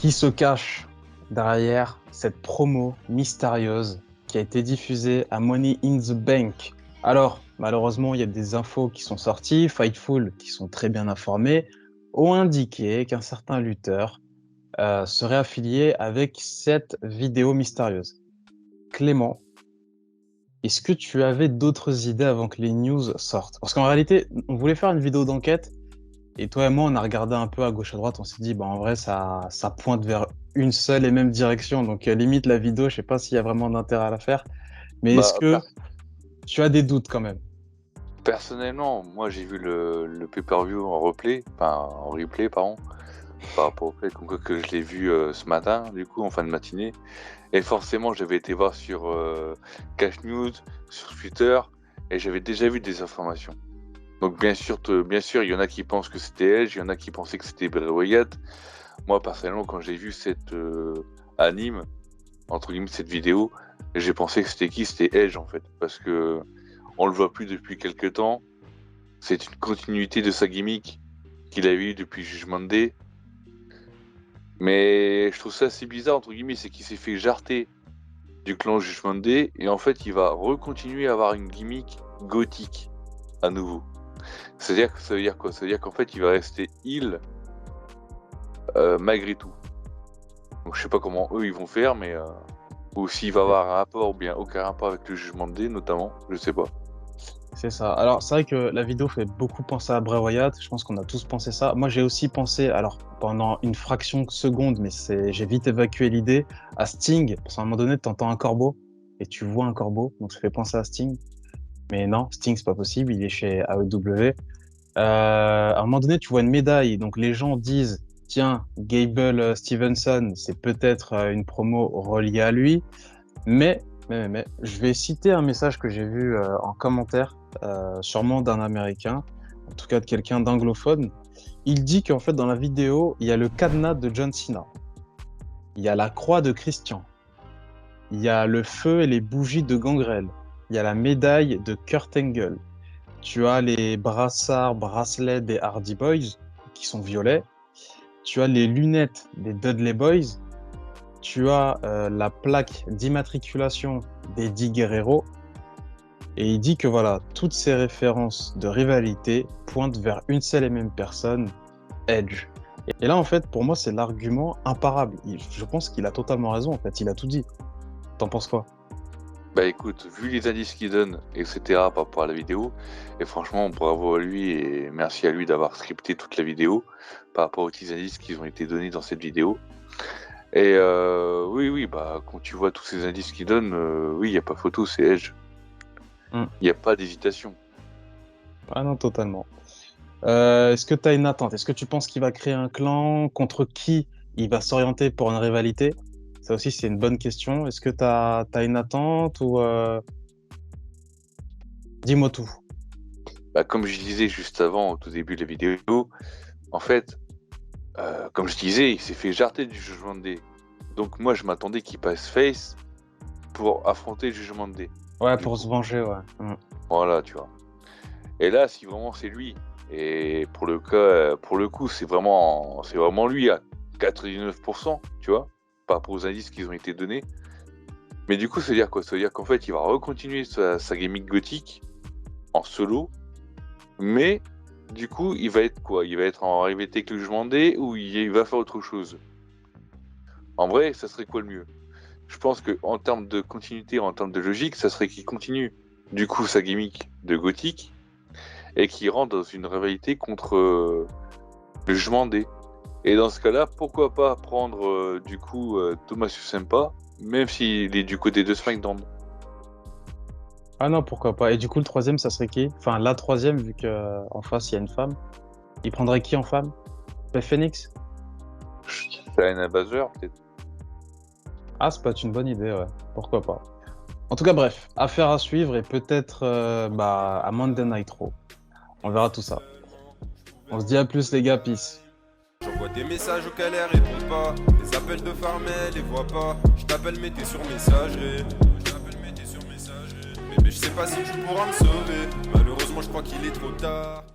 Qui se cache derrière cette promo mystérieuse qui a été diffusée à Money in the Bank? Alors, malheureusement, il y a des infos qui sont sorties. Fightful, qui sont très bien informés, ont indiqué qu'un certain lutteur serait affilié avec cette vidéo mystérieuse. Clément, est-ce que tu avais d'autres idées avant que les news sortent? Parce qu'en réalité, on voulait faire une vidéo d'enquête. Et toi et moi, on a regardé un peu à gauche à droite, on s'est dit, bah, en vrai, ça pointe vers une seule et même direction. Donc, limite, la vidéo, je sais pas s'il y a vraiment d'intérêt à la faire. Mais est-ce Bah, que tu as des doutes quand même? personnellement, moi j'ai vu le pay-per-view en replay, enfin en replay, pardon, par rapport au fait comme quoi que je l'ai vu ce matin, du coup, en fin de matinée. Et forcément, j'avais été voir sur Cash News, sur Twitter, et j'avais déjà vu des informations. Donc bien sûr, il y en a qui pensent que c'était Edge, il y en a qui pensaient que c'était Bray Wyatt. Moi, personnellement, quand j'ai vu cette anime, entre guillemets, cette vidéo, j'ai pensé que c'était qui? C'était Edge, en fait. Parce que on le voit plus depuis quelques temps. C'est une continuité de sa gimmick qu'il avait eu depuis Judgment Day. Mais je trouve ça assez bizarre, entre guillemets, c'est qu'il s'est fait jarter du clan Judgment Day, et en fait, il va recontinuer à avoir une gimmick gothique, à nouveau. C'est-à-dire que ça veut dire quoi? Ça veut dire qu'en fait, il va rester heal malgré tout. Donc je sais pas comment eux ils vont faire, mais ou s'il va avoir un rapport ou bien aucun rapport avec le Jugement de D notamment, je sais pas. C'est ça. Alors, c'est vrai que la vidéo fait beaucoup penser à Bray Wyatt. Je pense qu'on a tous pensé ça. Moi, j'ai aussi pensé, alors, pendant une fraction de seconde, mais j'ai vite évacué l'idée, à Sting. Parce qu'à un moment donné, tu entends un corbeau et tu vois un corbeau. Donc, ça fait penser à Sting. Mais non, Sting, c'est pas possible. Il est chez AEW. À un moment donné, tu vois une médaille. Donc, les gens disent, tiens, Gable Stevenson, c'est peut-être une promo reliée à lui. Mais, je vais citer un message que j'ai vu en commentaire, sûrement d'un Américain, en tout cas de quelqu'un d'anglophone. Il dit qu'en fait, dans la vidéo, il y a le cadenas de John Cena, il y a la croix de Christian, il y a le feu et les bougies de Gangrel, il y a la médaille de Kurt Angle, tu as les bracelets des Hardy Boys qui sont violets, tu as les lunettes des Dudley Boys, tu as la plaque d'immatriculation d'Eddie Guerrero, et il dit que voilà, toutes ces références de rivalité pointent vers une seule et même personne, Edge. Et là, en fait, pour moi, c'est l'argument imparable. Je pense qu'il a totalement raison, en fait, il a tout dit. T'en penses quoi? Bah écoute, vu les indices qu'il donne, etc. par rapport à la vidéo, et franchement bravo à lui et merci à lui d'avoir scripté toute la vidéo par rapport aux petits indices qui ont été donnés dans cette vidéo. Et oui, bah quand tu vois tous ces indices qu'il donne, oui, il n'y a pas photo, c'est Edge. Il n'y a pas d'hésitation. Ah non, totalement. Est-ce que tu as une attente? Est-ce que tu penses qu'il va créer un clan? Contre qui il va s'orienter pour une rivalité? Ça aussi, c'est une bonne question. Est-ce que tu as une attente ou dis-moi tout. Bah, comme je disais juste avant, au tout début de la vidéo, en fait, comme je disais, il s'est fait jarter du Jugement de D. Donc moi, je m'attendais qu'il passe face pour affronter le Jugement de D. Ouais, Du pour coup. se venger, ouais. Voilà, tu vois. Et là, si vraiment c'est lui, et pour le coup, c'est vraiment lui à 99%, tu vois, par rapport aux indices qui ont été donnés. Mais du coup, ça veut dire quoi? Ça veut dire qu'en fait, il va recontinuer sa gimmick gothique en solo, mais du coup, il va être quoi? Il va être en rivalité avec le Jugement de D ou il va faire autre chose? En vrai, ça serait quoi le mieux? Je pense que en termes de continuité, en termes de logique, ça serait qu'il continue du coup sa gimmick de gothique et qu'il rentre dans une rivalité contre le Jugement D. Et dans ce cas-là, pourquoi pas prendre du coup Thomas Ciampa, même s'il est du côté de SmackDown. Ah non, pourquoi pas. Et du coup, le troisième, ça serait qui? Enfin, la troisième, vu qu'en face, il y a une femme. Il prendrait qui en femme? Beth Phoenix? Shayna Baszler, peut-être. Ah, c'est pas une bonne idée, ouais. Pourquoi pas. En tout cas, bref, affaire à suivre et peut-être à Monday Night Raw. On verra tout ça. On se dit à plus, les gars, peace. J'envoie des messages auxquels elle répond pas. Les appels de farm, elle les voit pas. Je t'appelle, mais t'es sur messagerie. Bébé, je sais pas si tu pourras me sauver. Malheureusement, je crois qu'il est trop tard.